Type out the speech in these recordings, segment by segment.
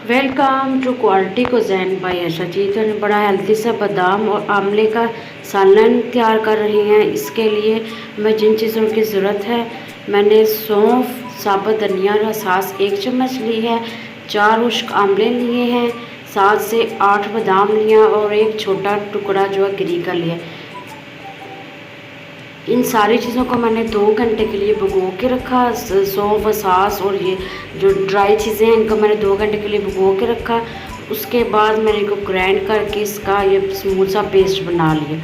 Welcome to quality cuisine by Asha ji. तो बड़ा healthy सा बादाम और आंवले का सालन तैयार कर रही हैं। इसके लिए मैं जिन चीज़ों की ज़रूरत है, मैंने सौंफ, साबुत धनिया और सास 1 चम्मच ली है, 4 खुश्क आंवले लिए हैं, 7 से 8 बादाम लिया और एक छोटा टुकड़ा जो है गिरी का लिया। इन सारी चीज़ों को मैंने 2 घंटे के लिए भिगो के रखा। सौंफ, सास और ये जो ड्राई चीज़ें हैं इनको मैंने 2 घंटे के लिए भिगो के रखा। उसके बाद मैंने इनको ग्राइंड करके इसका ये स्मूथ सा पेस्ट बना लिया।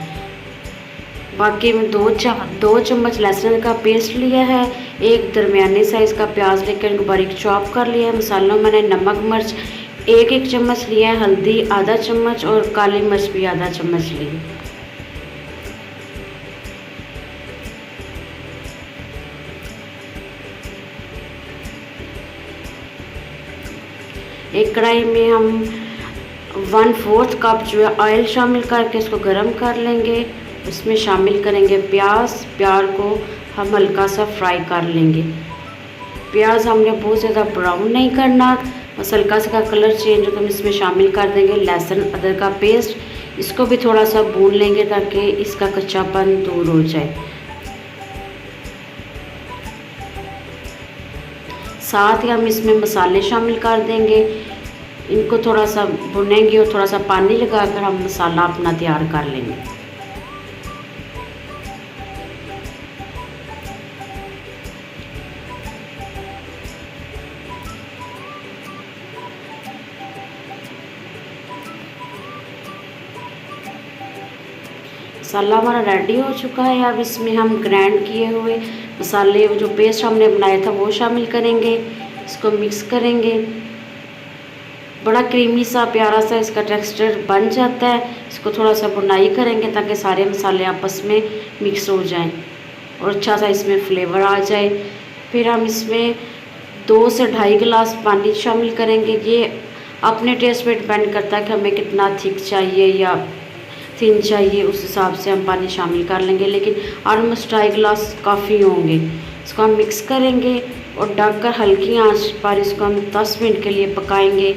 बाकी मैं 2 चम्मच लहसुन का पेस्ट लिया है, एक दरमियाने साइज़ का प्याज लेकर इनको बारीक चॉप कर लिया है। मसालों मैंने नमक मिर्च 1 चम्मच लिया है, हल्दी आधा चम्मच और काली मिर्च भी आधा चम्मच ली है। एक कढ़ाई में हम 1/4 कप जो है ऑयल शामिल करके इसको गर्म कर लेंगे। उसमें शामिल करेंगे प्याज को हम हल्का सा फ्राई कर लेंगे। प्याज हमने बहुत ज़्यादा ब्राउन नहीं करना, बस हल्का सा कलर चेंज हो तो हम इसमें शामिल कर देंगे लहसुन अदरक का पेस्ट। इसको भी थोड़ा सा भून लेंगे ताकि इसका कच्चापन दूर हो जाए। साथ ही हम इसमें मसाले शामिल कर देंगे। इनको थोड़ा सा भुनेंगे और थोड़ा सा पानी लगाकर हम मसाला अपना तैयार कर लेंगे। मसाला हमारा रेडी हो चुका है। अब इसमें हम ग्राइंड किए हुए मसाले, जो पेस्ट हमने बनाया था वो शामिल करेंगे। इसको मिक्स करेंगे। बड़ा क्रीमी सा प्यारा सा इसका टेक्सचर बन जाता है। इसको थोड़ा सा भुनाई करेंगे ताकि सारे मसाले आपस में मिक्स हो जाएं और अच्छा सा इसमें फ्लेवर आ जाए। फिर हम इसमें 2 से 2.5 गिलास पानी शामिल करेंगे। ये अपने टेस्ट पे डिपेंड करता है कि हमें कितना थिक चाहिए या थिन चाहिए, उस हिसाब से हम पानी शामिल कर लेंगे, लेकिन ऑलमोस्ट 2.5 गिलास काफ़ी होंगे। इसको हम मिक्स करेंगे और ढककर हल्की आंच पर इसको हम 10 मिनट के लिए पकाएंगे।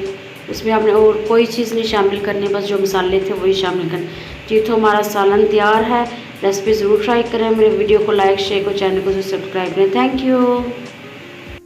उसमें हमने और कोई चीज़ नहीं शामिल करनी, बस जो मसाले थे वही शामिल करने। जी तो हमारा सालन तैयार है। रेसिपी ज़रूर ट्राई करें। मेरे वीडियो को लाइक शेयर और चैनल को सब्सक्राइब करें। Thank you.